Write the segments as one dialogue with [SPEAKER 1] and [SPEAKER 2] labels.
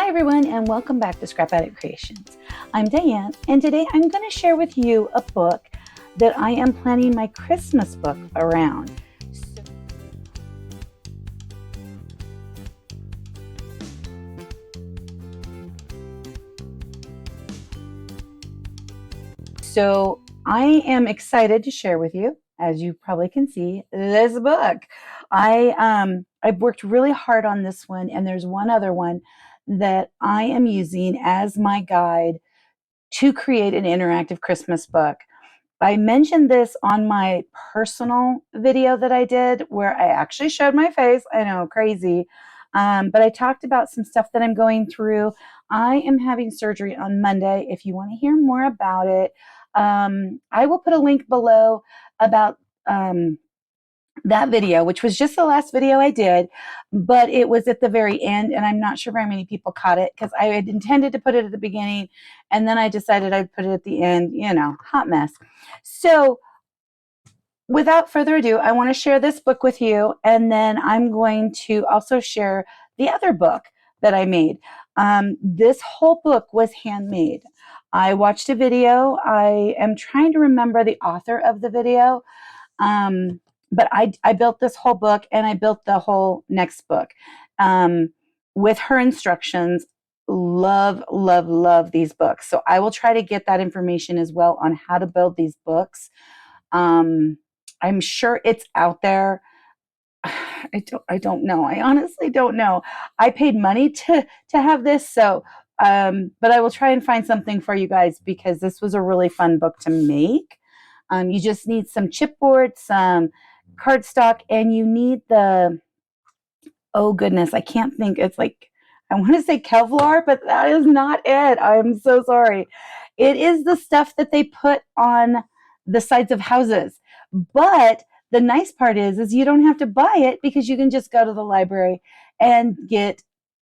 [SPEAKER 1] Hi everyone, and welcome back to Scrap Addict Creations. I'm Diane, and today I'm going to share with you a book that I am planning my Christmas book around. So I am excited to share with you, as you probably can see, this book. I've worked really hard on this one, and there's one other one that I am using as my guide to create an interactive Christmas book. I mentioned this on my personal video that I did where I actually showed my face. I know, crazy. But I talked about some stuff that I'm going through. I am having surgery on Monday. If you want to hear more about it, I will put a link below about that video, which was just the last video I did, but it was at the very end, and I'm not sure very many people caught it because I had intended to put it at the beginning, and then I decided I'd put it at the end, hot mess. So without further ado, I want to share this book with you, and then I'm going to also share the other book that I made. This whole book was handmade. I watched a video. I am trying to remember the author of the video. But I built this whole book, and I built the whole next book with her instructions. Love, love, love these books. So I will try to get that information as well on how to build these books. I'm sure it's out there. I don't know. I honestly don't know. I paid money to have this, so but I will try and find something for you guys because this was a really fun book to make. You just need some chipboard, some cardstock, and you need oh goodness, I can't think. It's like, I want to say Kevlar, but that is not it. I'm so sorry. It is the stuff that they put on the sides of houses. But the nice part is you don't have to buy it because you can just go to the library and get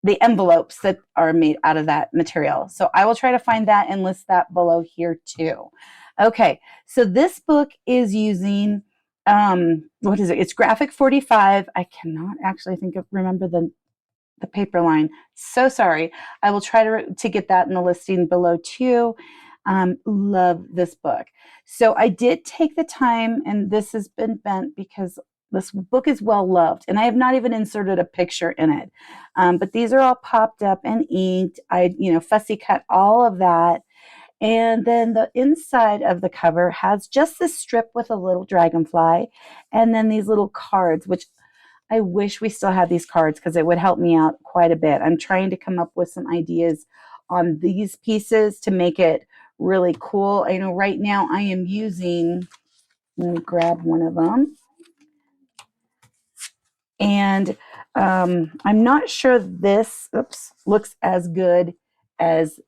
[SPEAKER 1] the envelopes that are made out of that material. So I will try to find that and list that below here too. Okay, so this book is using, what is it? It's graphic 45. I cannot actually remember the paper line. So sorry. I will try to get that in the listing below too. Love this book. So I did take the time, and this has been bent because this book is well loved, and I have not even inserted a picture in it. But these are all popped up and inked. I, fussy cut all of that. And then the inside of the cover has just this strip with a little dragonfly, and then these little cards, which I wish we still had these cards because it would help me out quite a bit. I'm trying to come up with some ideas on these pieces to make it really cool. I know right now I am using, let me grab one of them. And I'm not sure this, looks as good as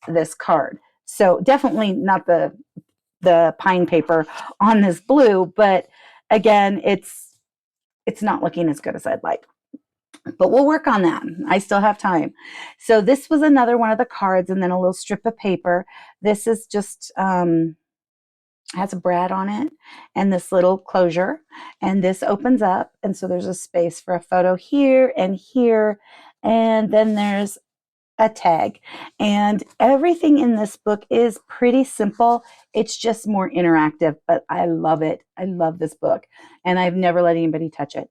[SPEAKER 1] this card. So definitely not the pine paper on this blue, but again, it's not looking as good as I'd like. But we'll work on that. I still have time. So this was another one of the cards, and then a little strip of paper. This is just has a brad on it and this little closure, and this opens up, and so there's a space for a photo here, and then there's a tag. And everything in this book is pretty simple. It's just more interactive, but I love it. I love this book, and I've never let anybody touch it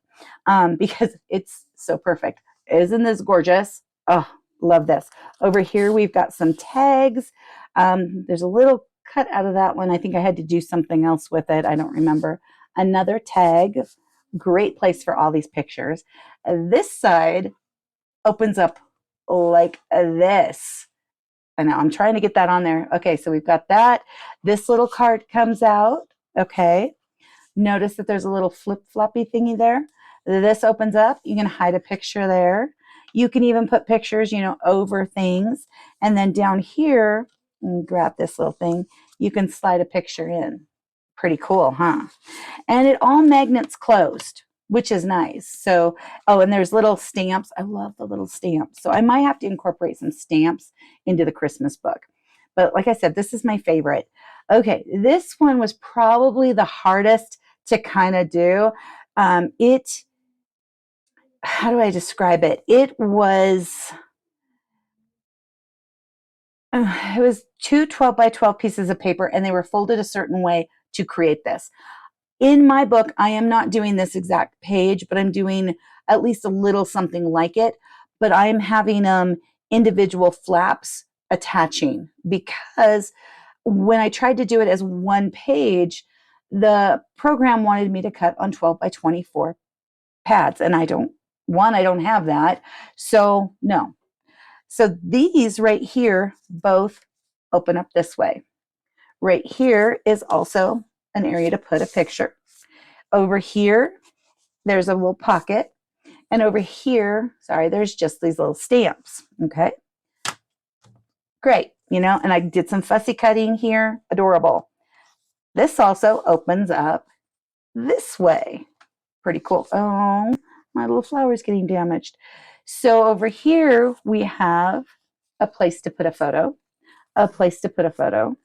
[SPEAKER 1] because it's so perfect. Isn't this gorgeous? Oh, love this. Over here, we've got some tags. There's a little cut out of that one. I think I had to do something else with it. I don't remember. Another tag. Great place for all these pictures. This side opens up like this. I know, I'm trying to get that on there. Okay, so we've got that. This little card comes out. Okay. Notice that there's a little flip-floppy thingy there. This opens up. You can hide a picture there. You can even put pictures, over things. And then down here, grab this little thing, you can slide a picture in. Pretty cool, huh? And it all magnets closed, which is nice. So, and there's little stamps. I love the little stamps. So I might have to incorporate some stamps into the Christmas book. But like I said, this is my favorite. Okay, this one was probably the hardest to kind of do. How do I describe it? It was it was two 12 by 12 pieces of paper, and they were folded a certain way to create this. In my book, I am not doing this exact page, but I'm doing at least a little something like it. But I am having individual flaps attaching, because when I tried to do it as one page, the program wanted me to cut on 12 by 24 pads. And I don't have that. So, no. So these right here both open up this way. Right here is also an area to put a picture. Over here, there's a little pocket. And over here, sorry, there's just these little stamps. Okay. Great. And I did some fussy cutting here. Adorable. This also opens up this way. Pretty cool. Oh, my little flower's getting damaged. So over here, we have a place to put a photo, a place to put a photo,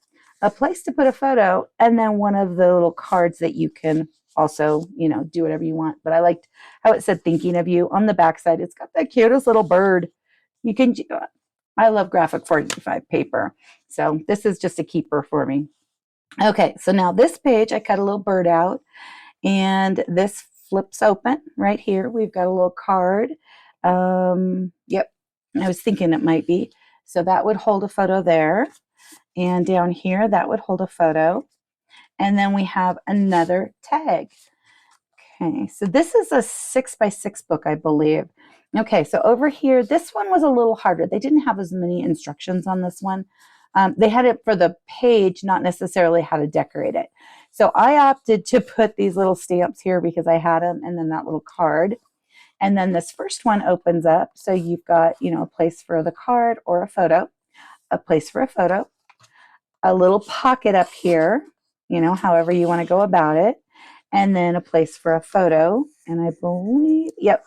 [SPEAKER 1] a place to put a photo, and then one of the little cards that you can also, do whatever you want. But I liked how it said thinking of you on the backside. It's got that cutest little bird. I love graphic 45 paper. So this is just a keeper for me. Okay, so now this page, I cut a little bird out, and this flips open right here. We've got a little card. Yep, I was thinking it might be. So that would hold a photo there. And down here, that would hold a photo. And then we have another tag. Okay, so this is a 6x6 book, I believe. Okay, so over here, this one was a little harder. They didn't have as many instructions on this one. They had it for the page, not necessarily how to decorate it. So I opted to put these little stamps here because I had them, and then that little card. And then this first one opens up. So you've got, a place for the card or a photo, a place for a photo, a little pocket up here, however you want to go about it, and then a place for a photo. And I believe, yep,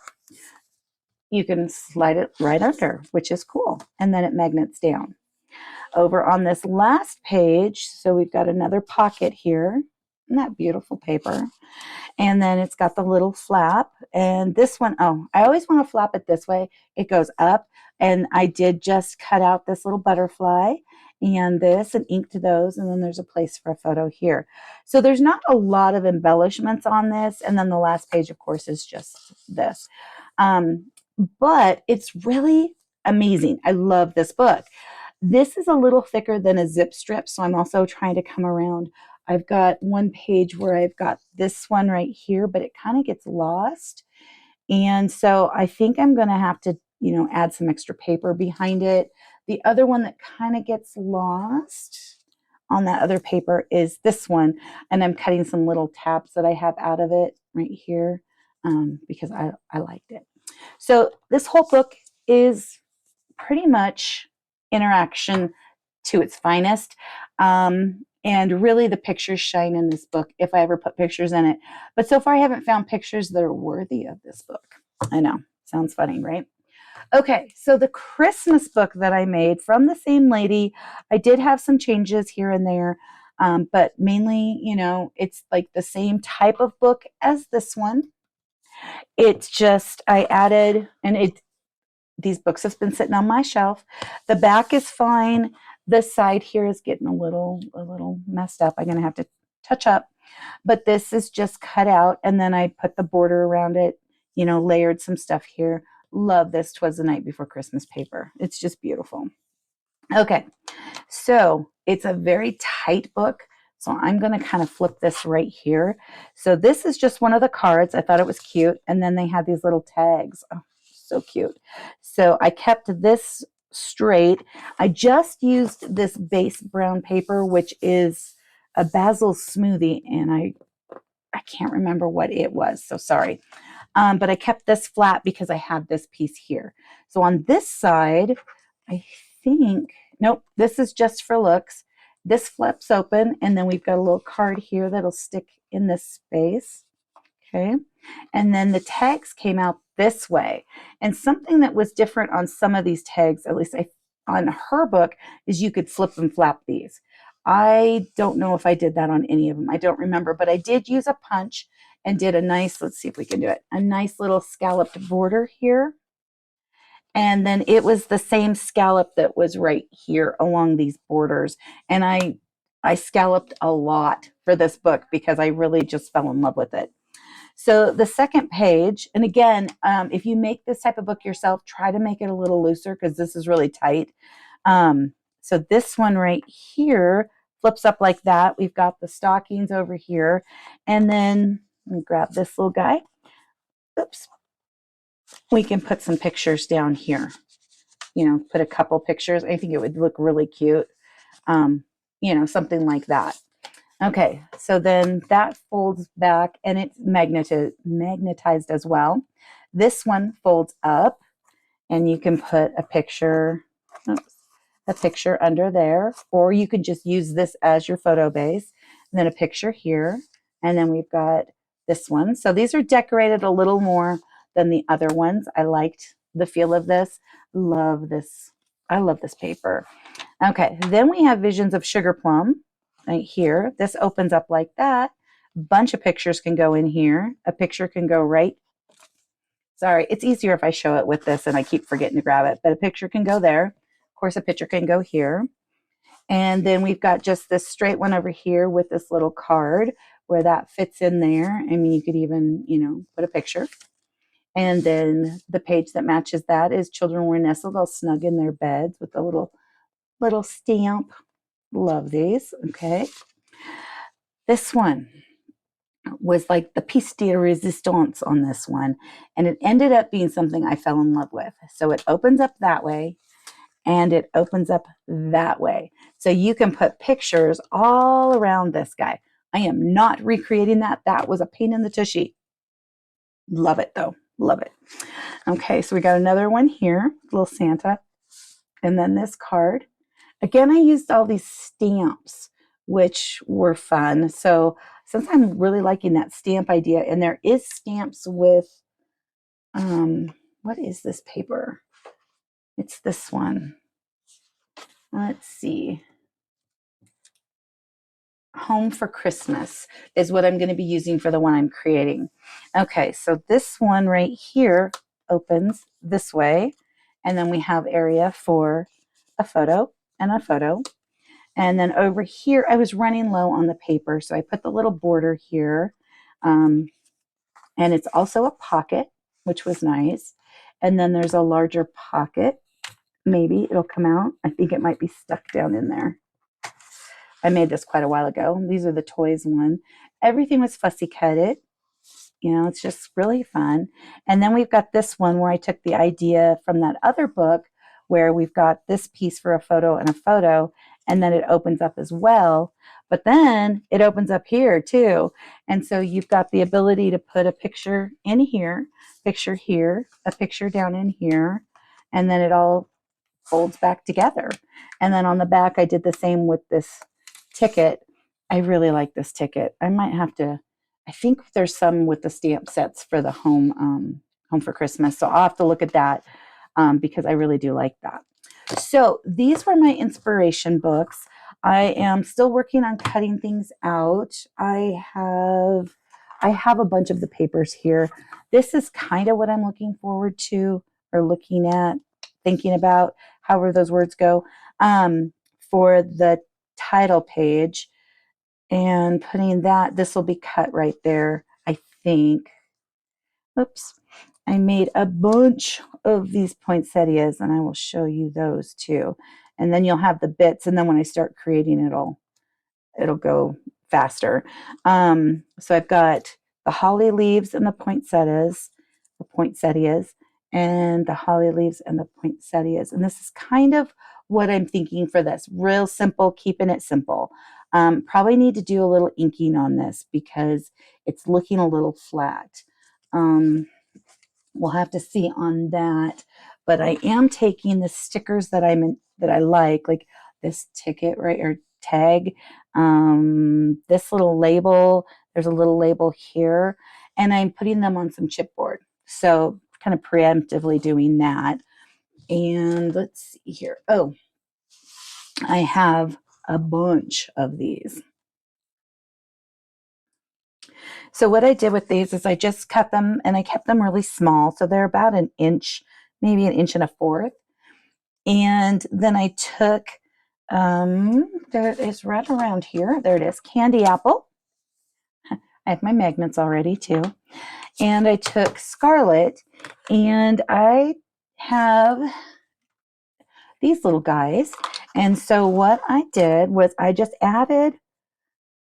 [SPEAKER 1] you can slide it right under, which is cool. And then it magnets down. Over on this last page, so we've got another pocket here. Isn't that beautiful paper? And then it's got the little flap. And this one, I always want to flap it this way. It goes up. And I did just cut out this little butterfly and this and inked those. And then there's a place for a photo here. So there's not a lot of embellishments on this. And then the last page, of course, is just this. But it's really amazing. I love this book. This is a little thicker than a zip strip, so I'm also trying to come around. I've got one page where I've got this one right here, but it kind of gets lost. And so I think I'm going to have to, add some extra paper behind it. The other one that kind of gets lost on that other paper is this one. And I'm cutting some little tabs that I have out of it right here because I liked it. So this whole book is pretty much interaction to its finest. And really the pictures shine in this book if I ever put pictures in it. But so far I haven't found pictures that are worthy of this book. I know, sounds funny, right? Okay, so the Christmas book that I made from the same lady, I did have some changes here and there, but mainly, it's like the same type of book as this one. It's just I added, and these books have been sitting on my shelf. The back is fine. The side here is getting a little messed up. I'm going to have to touch up. But this is just cut out, and then I put the border around it, layered some stuff here. Love this 'Twas the Night Before Christmas paper. It's just beautiful. Okay, so it's a very tight book. So I'm going to kind of flip this right here. So this is just one of the cards. I thought it was cute. And then they had these little tags. Oh, so cute. So I kept this straight. I just used this base brown paper, which is a basil smoothie. And I can't remember what it was. So sorry. But I kept this flat because I have this piece here. So on this side, I think, nope, this is just for looks. This flips open, and then we've got a little card here that'll stick in this space. Okay. And then the tags came out this way. And something that was different on some of these tags, at least on her book, is you could flip and flap these. I don't know if I did that on any of them. I don't remember, but I did use a punch and did a nice, let's see if we can do it, a nice little scalloped border here. And then it was the same scallop that was right here along these borders. And I scalloped a lot for this book because I really just fell in love with it. So the second page, and again, if you make this type of book yourself, try to make it a little looser because this is really tight. So this one right here flips up like that. We've got the stockings over here. And then let me grab this little guy. Oops. We can put some pictures down here. Put a couple pictures. I think it would look really cute. Something like that. Okay, so then that folds back and it's magnetized as well. This one folds up and you can put a picture under there, or you could just use this as your photo base, and then a picture here, and then we've got this one. So these are decorated a little more than the other ones. I liked the feel of this. Love this. I love this paper. Okay, then we have Visions of Sugar Plum right here. This opens up like that. A bunch of pictures can go in here. A picture can go right. Sorry, it's easier if I show it with this and I keep forgetting to grab it, but a picture can go there. Of course, a picture can go here. And then we've got just this straight one over here with this little card where that fits in there. I mean, you could even, put a picture. And then the page that matches that is Children Were Nestled All Snug in Their Beds with a little stamp. Love these. Okay. This one was like the piece de resistance on this one. And it ended up being something I fell in love with. So it opens up that way and it opens up that way. So you can put pictures all around this guy. I am not recreating that. That was a pain in the tushy. Love it though. Love it. Okay, so we got another one here, little Santa. And then this card. Again, I used all these stamps, which were fun. So since I'm really liking that stamp idea, and there is stamps with, what is this paper? It's this one. Let's see. Home for Christmas is what I'm going to be using for the one I'm creating. Okay, so this one right here opens this way, and then we have area for a photo and a photo. And then over here, I was running low on the paper, so I put the little border here. And it's also a pocket, which was nice. And then there's a larger pocket. Maybe it'll come out. I think it might be stuck down in there. I made this quite a while ago. These are the toys one. Everything was fussy cutted. It's just really fun. And then we've got this one where I took the idea from that other book where we've got this piece for a photo and a photo, and then it opens up as well. But then it opens up here too. And so you've got the ability to put a picture in here, picture here, a picture down in here, and then it all folds back together. And then on the back, I did the same with this ticket. I really like this ticket. I might have to, I think there's some with the stamp sets for the home for Christmas. So I'll have to look at that because I really do like that. So these were my inspiration books. I am still working on cutting things out. I have a bunch of the papers here. This is kind of what I'm looking forward to or looking at, thinking about, however those words go, for the title page and putting that, this will be cut right there, I think. Oops. I made a bunch of these poinsettias and I will show you those too. And then you'll have the bits, and then when I start creating it'll go faster. So I've got the holly leaves and the poinsettias, and the holly leaves and the poinsettias. And this is kind of what I'm thinking for this. Real simple, keeping it simple. Probably need to do a little inking on this because it's looking a little flat. We'll have to see on that. But I am taking the stickers that I like this ticket, right, or tag, this little label. There's a little label here, and I'm putting them on some chipboard. So kind of preemptively doing that. And let's see here. Oh, I have a bunch of these. So what I did with these is I just cut them and I kept them really small. So they're about an inch, maybe an inch and a fourth. And then I took, there it is right around here. There it is, candy apple. I have my magnets already too. And I took scarlet, and I have these little guys. And so what I did was I just added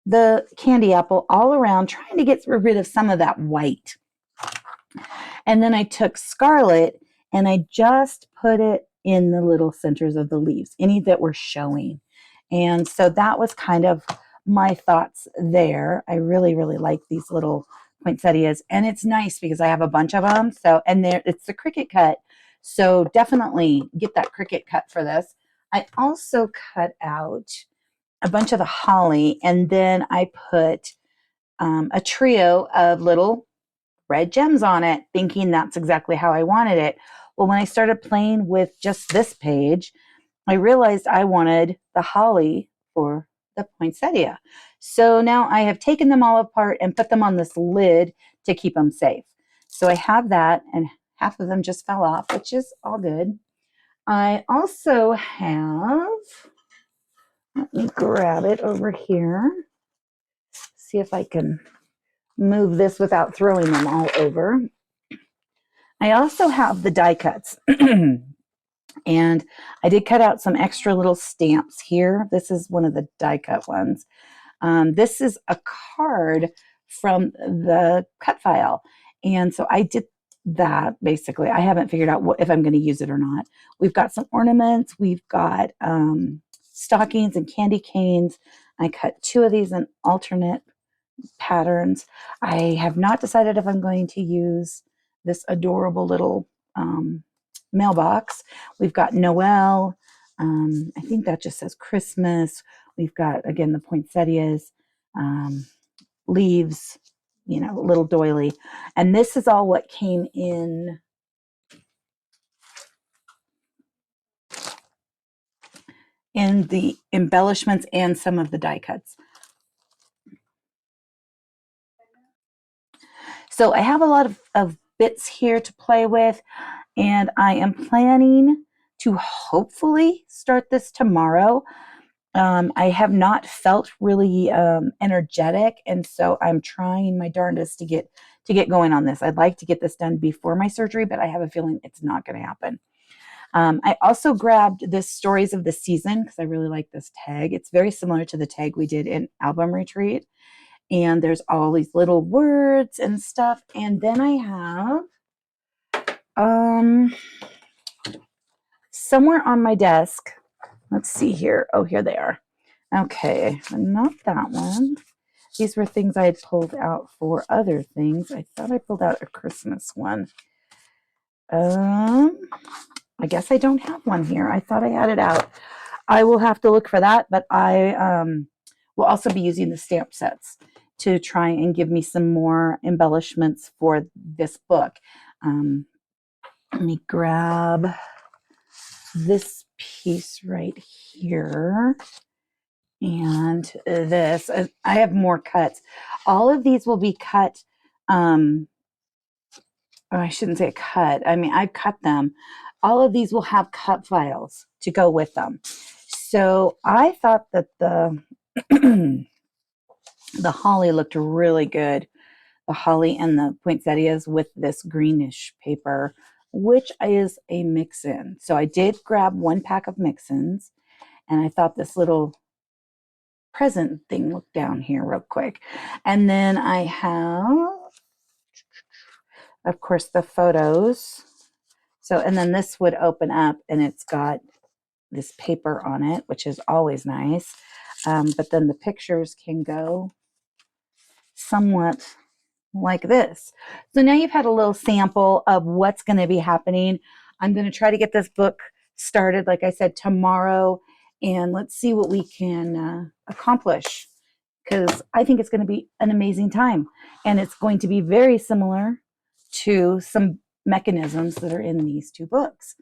[SPEAKER 1] the candy apple all around, trying to get rid of some of that white. And then I took scarlet and I just put it in the little centers of the leaves, any that were showing. And so that was kind of my thoughts there. I really, really like these little poinsettias, and it's nice because I have a bunch of them. So, and there it's the cricket cut. So definitely get that cricket cut for this. I also cut out a bunch of the holly, and then I put a trio of little red gems on it, thinking that's exactly how I wanted it. Well, when I started playing with just this page, I realized I wanted the holly for the poinsettia. So now I have taken them all apart and put them on this lid to keep them safe. So I have that, and half of them just fell off, which is all good. I also have, let me grab it over here, see if I can move this without throwing them all over. I also have the die cuts. And I did cut out some extra little stamps here. This is one of the die cut ones. This is a card from the cut file. And so I did that basically. I haven't figured out if I'm going to use it or not. We've got some ornaments. We've got stockings and candy canes. I cut 2 of these in alternate patterns. I have not decided if I'm going to use this adorable little mailbox. We've got Noel. I think that just says Christmas. We've got, again, the poinsettias, leaves, little doily. And this is all what came in the embellishments and some of the die cuts. So I have a lot of bits here to play with, and I am planning to hopefully start this tomorrow. I have not felt really energetic, and so I'm trying my darndest to get going on this. I'd like to get this done before my surgery, but I have a feeling it's not going to happen. I also grabbed this Stories of the Season because I really like this tag. It's very similar to the tag we did in Album Retreat, and there's all these little words and stuff. And then I have somewhere on my desk. Let's see here. Oh, here they are. Okay, not that one. These were things I had pulled out for other things. I thought I pulled out a Christmas one. I guess I don't have one here. I thought I had it out. I will have to look for that, but I will also be using the stamp sets to try and give me some more embellishments for this book. Let me grab this piece right here. And this, I have more cuts. All of these will be cut. I shouldn't say cut. I mean, I've cut them. All of these will have cut files to go with them. So I thought that the the holly looked really good. The holly and the poinsettias with this greenish paper, which is a mix-in. So I did grab 1 pack of mix-ins, and I thought this little present thing looked down here real quick. And then I have, of course, the photos. So, and then this would open up and it's got this paper on it, which is always nice. But then the pictures can go somewhat like this. So now you've had a little sample of what's going to be happening. I'm going to try to get this book started, like I said, tomorrow, and let's see what we can accomplish, because I think it's going to be an amazing time, and it's going to be very similar to some mechanisms that are in these 2 books.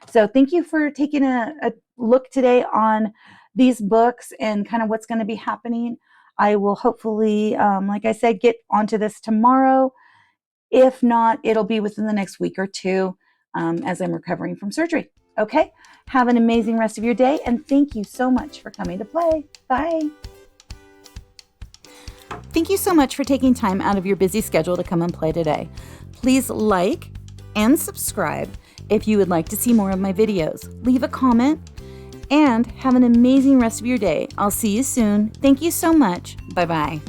[SPEAKER 1] So thank you for taking a look today on these books and kind of what's going to be happening. I will hopefully, like I said, get onto this tomorrow. If not, it'll be within the next week or 2. as I'm recovering from surgery. Okay, have an amazing rest of your day, and thank you so much for coming to play. Bye. Thank you so much for taking time out of your busy schedule to come and play today. Please like and subscribe if you would like to see more of my videos. Leave a comment and have an amazing rest of your day. I'll see you soon. Thank you so much. Bye-bye.